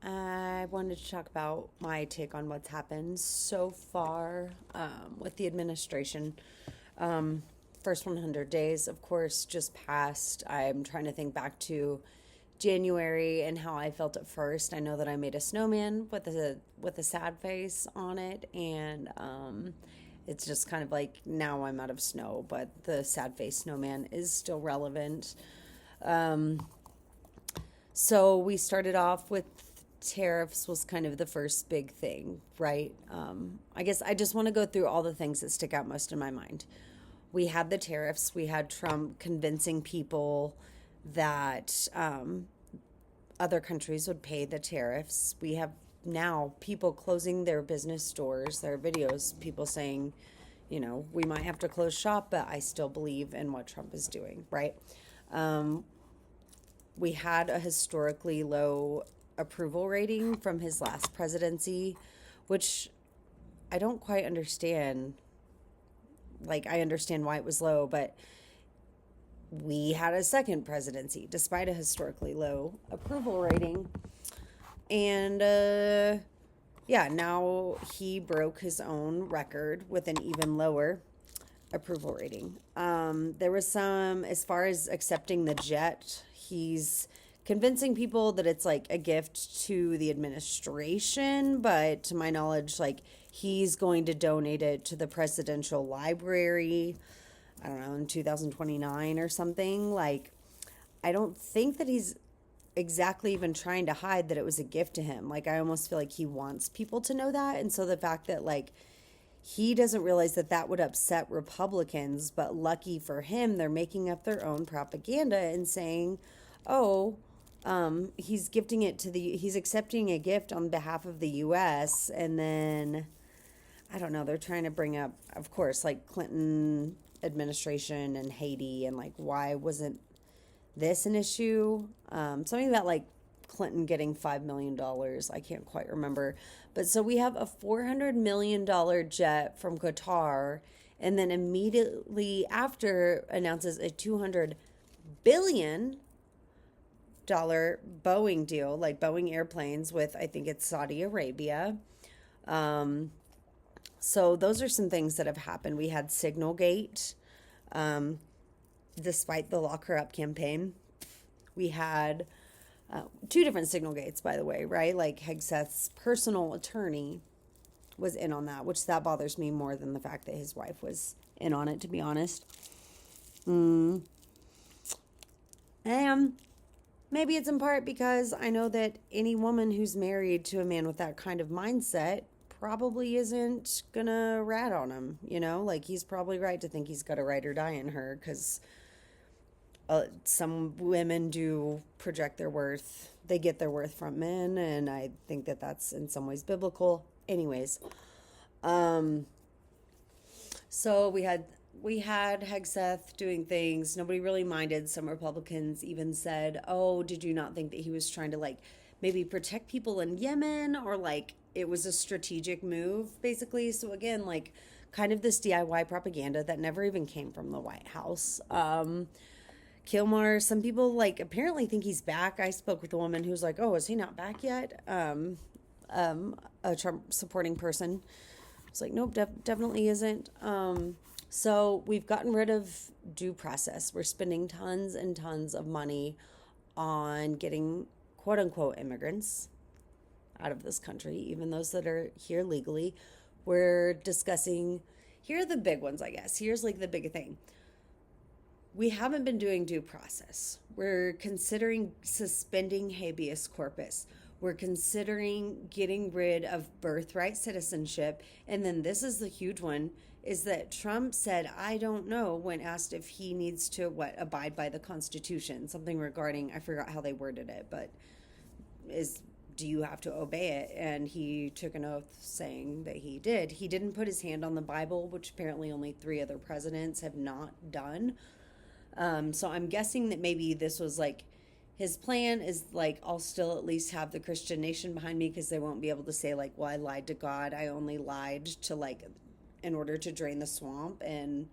I wanted to talk about my take on what's happened so far with the administration. Um, First 100 days, of course, just passed. I'm trying to think back to January and how I felt at first. I know that I made a snowman with a sad face on it, and it's just kind of like now I'm out of snow, but the sad face snowman is still relevant. Um, so we started off with tariffs was kind of the first big thing, right? I guess I just want to go through all the things that stick out most in my mind. We had the tariffs. We had Trump convincing people that other countries would pay the tariffs. We have now people closing their business stores, their videos, people saying, we might have to close shop, but I still believe in what Trump is doing, right? Um, we had a historically low approval rating from his last presidency, which I don't quite understand. Like, I understand why it was low, but we had a second presidency despite a historically low approval rating. And yeah, now he broke his own record with an even lower approval rating. There was some, as far as accepting the jet, he's convincing people that it's like a gift to the administration, but to my knowledge, like he's going to donate it to the presidential library, I don't know, in 2029 or something. Like, I don't think that he's exactly even trying to hide that it was a gift to him. Like, I almost feel like he wants people to know that. And so the fact that, like, he doesn't realize that that would upset Republicans, but lucky for him, they're making up their own propaganda and saying, oh, he's accepting a gift on behalf of the U.S. And then, I don't know, they're trying to bring up, of course, like Clinton administration and Haiti and like, why wasn't this an issue? Something about like Clinton getting $5 million. I can't quite remember. But so we have a $400 million jet from Qatar, and then immediately after announces a $200 billion Boeing deal, like Boeing airplanes with, I think it's Saudi Arabia. Um, so those are some things that have happened. We had Signalgate, um, despite the Lock Her Up campaign. We had two different signal gates, by the way, right? Like Hegseth's personal attorney was in on that, which that bothers me more than the fact that his wife was in on it, to be honest. Mm. And maybe it's in part because I know that any woman who's married to a man with that kind of mindset probably isn't gonna rat on him, Like, he's probably right to think he's got to ride or die in her because some women do project their worth. They get their worth from men, and I think that that's in some ways biblical. Anyways, um, so we had Hegseth doing things. Nobody really minded. Some Republicans even said, "Oh, did you not think that he was trying to like maybe protect people in Yemen, or like it was a strategic move, basically?" So again, like kind of this DIY propaganda that never even came from the White House. Kilmar, some people like apparently think he's back. I spoke with a woman who's like, "Oh, is he not back yet?" A Trump supporting person. It's like, nope, definitely isn't. So we've gotten rid of due process. We're spending tons and tons of money on getting quote unquote immigrants out of this country, even those that are here legally. We're discussing, here are the big ones, I guess. Here's like the big thing. We haven't been doing due process. We're considering suspending habeas corpus. We're considering getting rid of birthright citizenship. And then this is the huge one, is that Trump said, I don't know, when asked if he needs to, abide by the Constitution. Something regarding, I forgot how they worded it, but do you have to obey it? And he took an oath saying that he did. He didn't put his hand on the Bible, which apparently only 3 other presidents have not done. So I'm guessing that maybe this was like his plan is like, I'll still at least have the Christian nation behind me because they won't be able to say like, well, I lied to God. I only lied to like in order to drain the swamp. And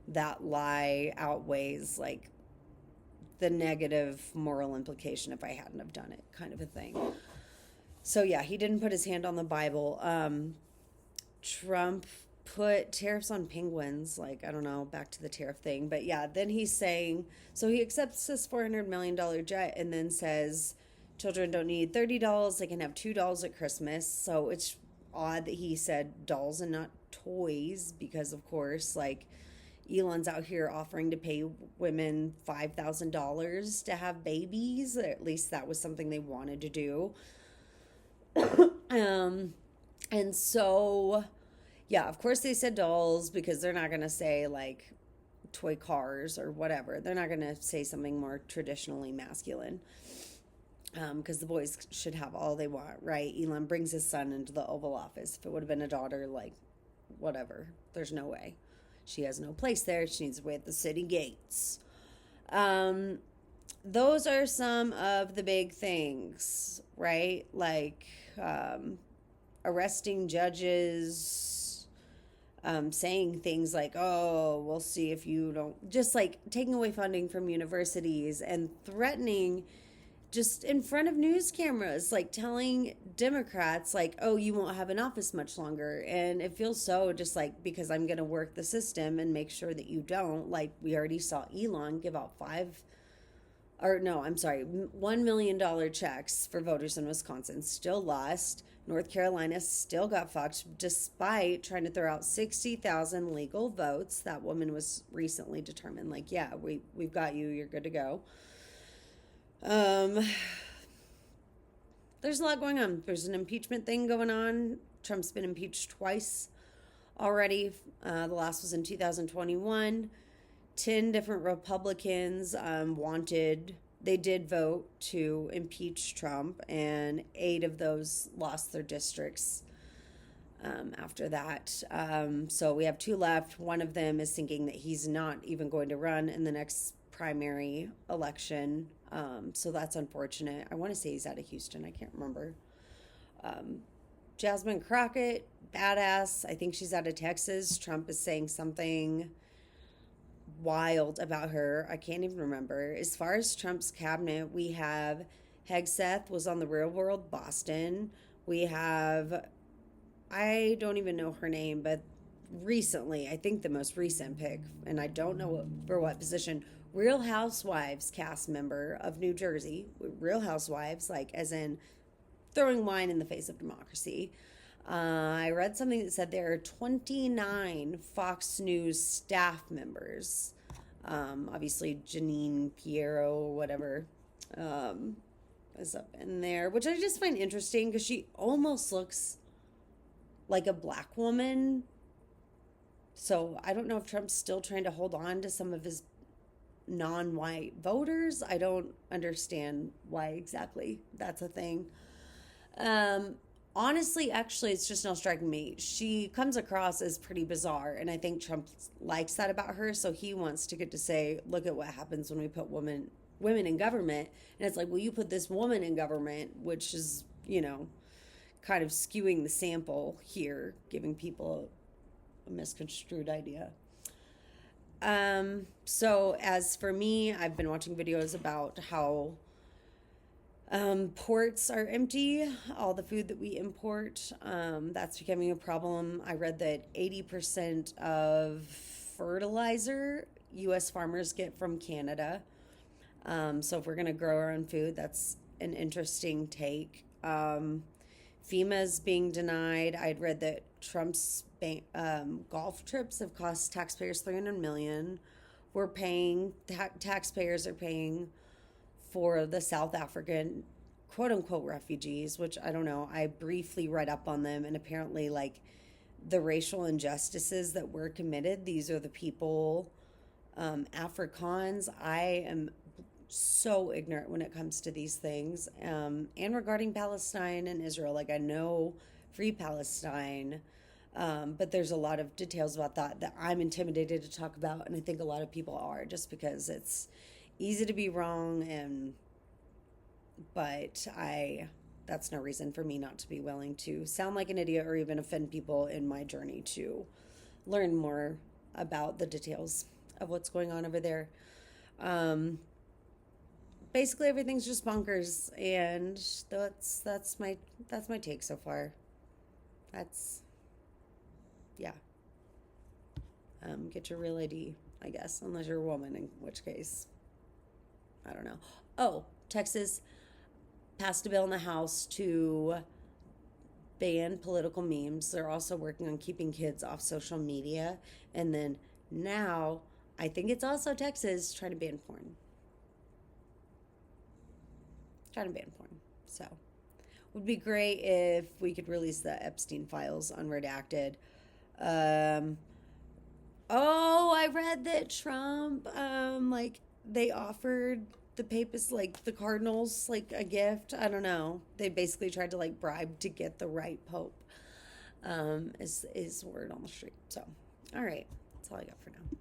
that lie outweighs like the negative moral implication if I hadn't have done it, kind of a thing. So yeah, he didn't put his hand on the Bible. Trump put tariffs on penguins, like, I don't know, back to the tariff thing. But yeah, then he's saying, so he accepts this $400 million jet and then says children don't need $30, they can have $2 at Christmas. So it's odd that he said dolls and not toys, because of course, like, Elon's out here offering to pay women $5,000 to have babies. At least that was something they wanted to do. um, and so, yeah, of course they said dolls, because they're not going to say like toy cars or whatever. They're not going to say something more traditionally masculine, because the boys should have all they want, right? Elon brings his son into the Oval Office. If it would have been a daughter, like, whatever. There's no way. She has no place there. She needs to wait at the city gates. Those are some of the big things, right? Like, arresting judges, saying things like, oh, we'll see if you don't, just like taking away funding from universities and threatening just in front of news cameras, like telling Democrats, like, oh, you won't have an office much longer. And it feels so just like, because I'm going to work the system and make sure that you don't. Like, we already saw Elon give out $1 million checks for voters in Wisconsin. Still lost. North Carolina still got fucked despite trying to throw out 60,000 legal votes. That woman was recently determined, like, yeah, we've got you. You're good to go. There's a lot going on. There's an impeachment thing going on. Trump's been impeached twice already. The last was in 2021. 10 different Republicans they did vote to impeach Trump, and 8 of those lost their districts after that. So we have 2 left. One of them is thinking that he's not even going to run in the next primary election. So that's unfortunate. I want to say he's out of Houston. I can't remember. Jasmine Crockett, badass. I think she's out of Texas. Trump is saying something wild about her. I can't even remember. As far as Trump's cabinet, we have Hegseth was on The Real World Boston. We have, I don't even know her name, but recently, I think the most recent pick, and I don't know for what position, Real Housewives cast member of New Jersey. Real Housewives, like as in throwing wine in the face of democracy. I read something that said there are 29 Fox News staff members. Obviously, Janine Piero, whatever, is up in there, which I just find interesting because she almost looks like a black woman. So I don't know if Trump's still trying to hold on to some of his non-white voters. I don't understand why exactly that's a thing. Honestly, actually, it's just now striking me. She comes across as pretty bizarre, and I think Trump likes that about her, so he wants to get to say, look at what happens when we put women in government. And it's like, well, you put this woman in government, which is, kind of skewing the sample here, giving people a misconstrued idea. So as for me, I've been watching videos about how ports are empty, all the food that we import. That's becoming a problem. I read that 80% of fertilizer U.S. farmers get from Canada. So if we're going to grow our own food, that's an interesting take. FEMA's being denied. I'd read that Trump's golf trips have cost taxpayers $300 million. We're paying, taxpayers are paying for the South African quote-unquote refugees, which I don't know. I briefly read up on them, and apparently, like, the racial injustices that were committed, these are the people, Afrikaans. I am so ignorant when it comes to these things. And regarding Palestine and Israel, like, I know Free Palestine, but there's a lot of details about that I'm intimidated to talk about, and I think a lot of people are, just because it's easy to be wrong, but that's no reason for me not to be willing to sound like an idiot or even offend people in my journey to learn more about the details of what's going on over there. basically everything's just bonkers, and that's my take so far. That's yeah. Get your real ID, I guess, unless you're a woman, in which case I don't know. Oh, Texas passed a bill in the House to ban political memes. They're also working on keeping kids off social media, and then now I think it's also Texas trying to ban porn. Trying to ban porn. So, would be great if we could release the Epstein files unredacted. Um, oh, I read that Trump, like they offered the papists, like the cardinals, like a gift. I don't know. They basically tried to like bribe to get the right pope. Is word on the street. So, all right, that's all I got for now.